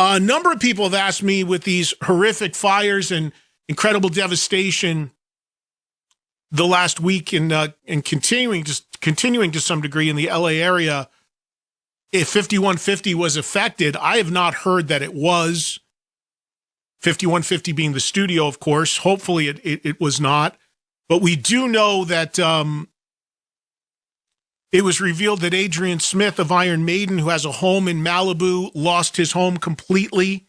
A number of people have asked me with these horrific fires and incredible devastation the last week and continuing to some degree in the LA area, if 5150 was affected. I have not heard that it was. 5150 being the studio, of course. Hopefully it was not. But we do know that it was revealed that Adrian Smith of Iron Maiden, who has a home in Malibu, lost his home completely.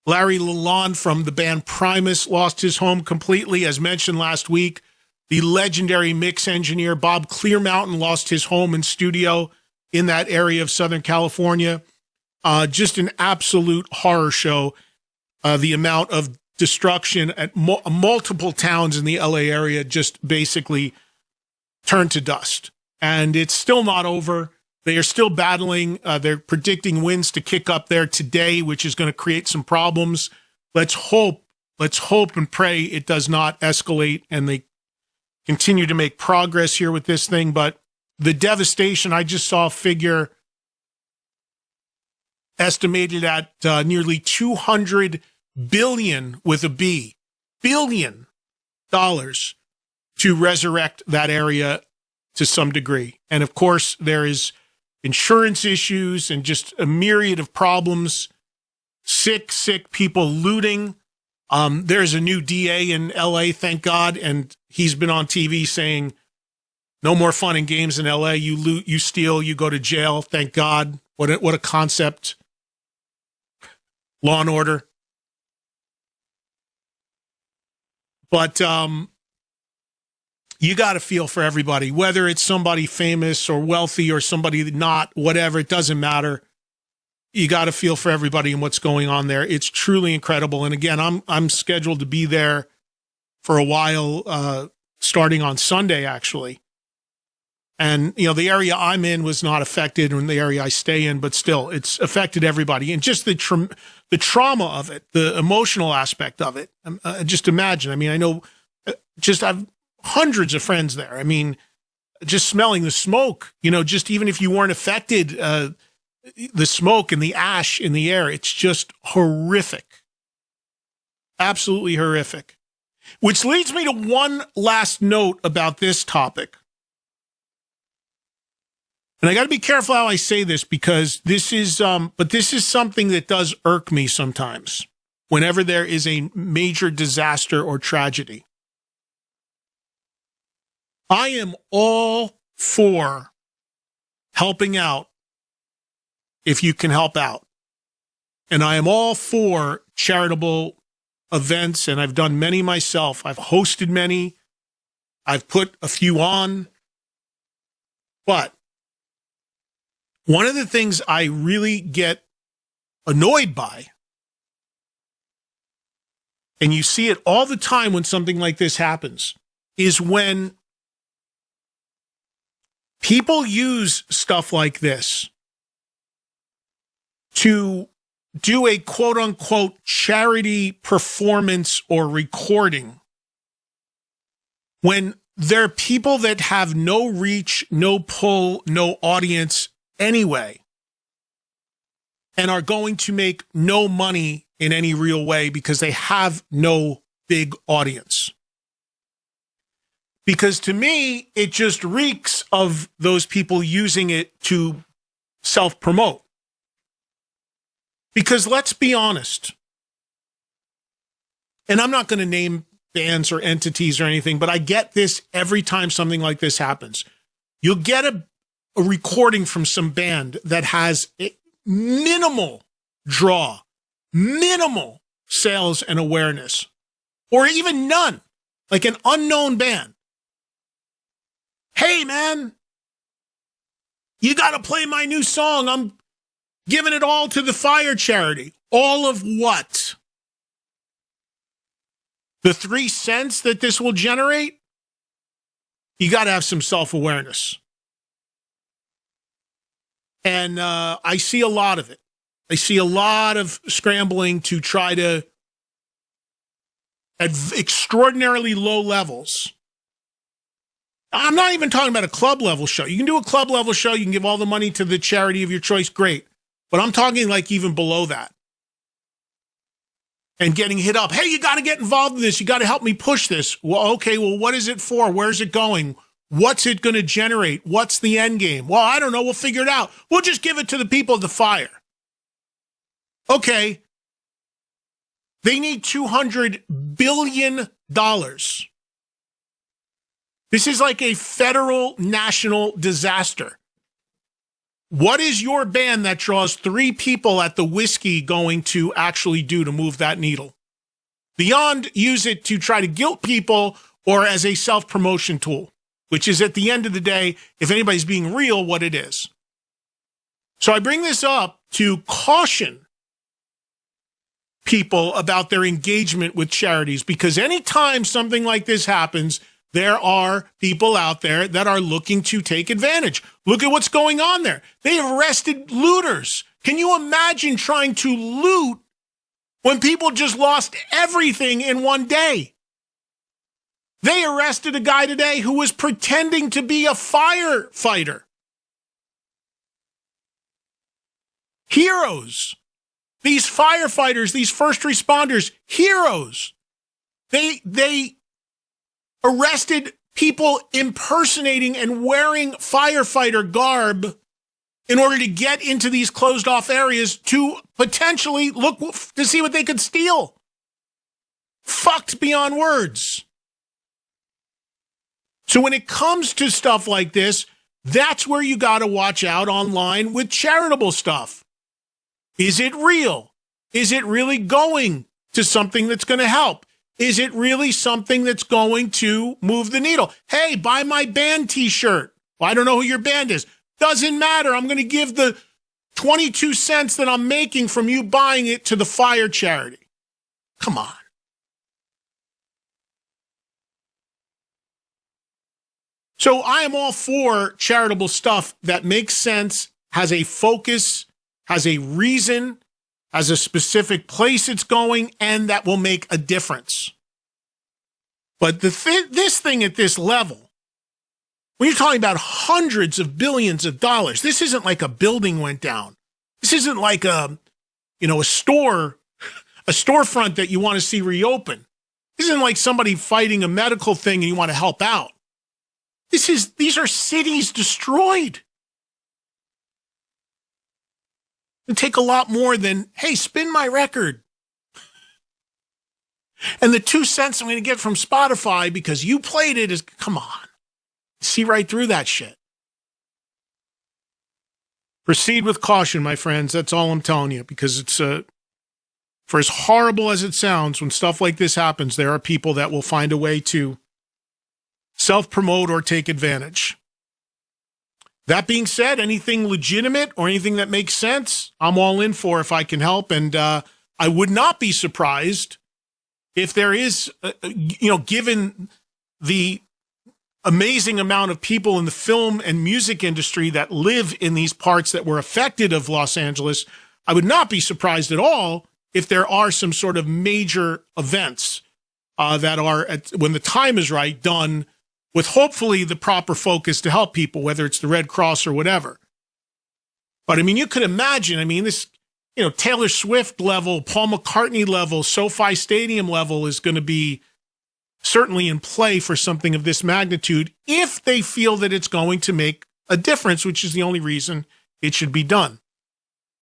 Larry Lalonde from the band Primus lost his home completely. As mentioned last week, the legendary mix engineer Bob Clearmountain lost his home and studio in that area of Southern California. Just an absolute horror show. The amount of destruction at multiple towns in the LA area just basically turned to dust. And it's still not over. They are still battling. They're predicting winds to kick up there today, which is going to create some problems. Let's hope and pray it does not escalate and they continue to make progress here with this thing. But the devastation, I just saw a figure estimated at nearly $200 billion with a B, billion dollars to resurrect that area to some degree. And of course, there is insurance issues and just a myriad of problems, sick people looting. There's a new DA in LA, thank God. And he's been on TV saying, no more fun and games in LA. You loot, you steal, you go to jail. Thank God. What a concept. Law and order. But you got to feel for everybody, whether it's somebody famous or wealthy or somebody not, whatever, it doesn't matter. You got to feel for everybody and what's going on there. It's truly incredible. And again, I'm scheduled to be there for a while, starting on Sunday, actually. And, you know, the area I'm in was not affected in the area I stay in, but still, it's affected everybody. And just the trauma of it, the emotional aspect of it. Just imagine. I mean, I know I've hundreds of friends there. I mean, just smelling the smoke, you know, just even if you weren't affected, the smoke and the ash in the air, it's just horrific. Absolutely horrific. Which leads me to one last note about this topic. And I got to be careful how I say this because this is something that does irk me sometimes whenever there is a major disaster or tragedy. I am all for helping out if you can help out. And I am all for charitable events, and I've done many myself. I've hosted many. I've put a few on. But one of the things I really get annoyed by, and you see it all the time when something like this happens, is when people use stuff like this to do a quote-unquote charity performance or recording when there are people that have no reach, no pull, no audience anyway, and are going to make no money in any real way because they have no big audience. Because to me, it just reeks of those people using it to self-promote. Because let's be honest, and I'm not going to name bands or entities or anything, but I get this every time something like this happens. You'll get a recording from some band that has a minimal draw, minimal sales and awareness, or even none, like an unknown band. Hey, man, you got to play my new song. I'm giving it all to the fire charity. All of what? The 3 cents that this will generate? You got to have some self-awareness. And I see a lot of it. I see a lot of scrambling to try to, at extraordinarily low levels. I'm not even talking about a club level show. You can do a club level show. You can give all the money to the charity of your choice. Great. But I'm talking like even below that. and getting hit up. Hey, you got to get involved in this. You got to help me push this. Well, okay, well, what is it for? Where's it going? What's it going to generate? What's the end game? Well, I don't know. We'll figure it out. We'll just give it to the people at the fire. Okay. They need $200 billion. This is like a federal national disaster. What is your band that draws 3 people at the whiskey going to actually do to move that needle? Beyond use it to try to guilt people or as a self-promotion tool, which is at the end of the day, if anybody's being real, what it is. So I bring this up to caution people about their engagement with charities, because anytime something like this happens, there are people out there that are looking to take advantage. Look at what's going on there. They have arrested looters. Can you imagine trying to loot when people just lost everything in one day? They arrested a guy today who was pretending to be a firefighter. Heroes. These firefighters, these first responders, heroes. They arrested people impersonating and wearing firefighter garb in order to get into these closed off areas to potentially look to see what they could steal. Fucked beyond words. So when it comes to stuff like this, that's where you got to watch out online with charitable stuff. Is it real? Is it really going to something that's going to help? Is it really something that's going to move the needle? Hey, buy my band t-shirt. Well, I don't know who your band is. Doesn't matter. I'm going to give the 22 cents that I'm making from you buying it to the fire charity. Come on. So I am all for charitable stuff that makes sense, has a focus, has a reason, has a specific place it's going, and that will make a difference. But this thing at this level, when you're talking about hundreds of billions of dollars, this isn't like a building went down. This isn't like a storefront that you want to see reopen. This isn't like somebody fighting a medical thing and you want to help out. These are cities destroyed. It'd take a lot more than, hey, spin my record. And the 2 cents I'm going to get from Spotify because you played it is, come on. See right through that shit. Proceed with caution, my friends. That's all I'm telling you, because it's, for as horrible as it sounds, when stuff like this happens, there are people that will find a way to self-promote or take advantage. That being said, anything legitimate or anything that makes sense, I'm all in for if I can help. And I would not be surprised if there is, given the amazing amount of people in the film and music industry that live in these parts that were affected of Los Angeles, I would not be surprised at all if there are some sort of major events that are, when the time is right, done with hopefully the proper focus to help people, whether it's the Red Cross or whatever. But I mean, you could imagine, this, Taylor Swift level, Paul McCartney level, SoFi Stadium level is going to be certainly in play for something of this magnitude if they feel that it's going to make a difference, which is the only reason it should be done.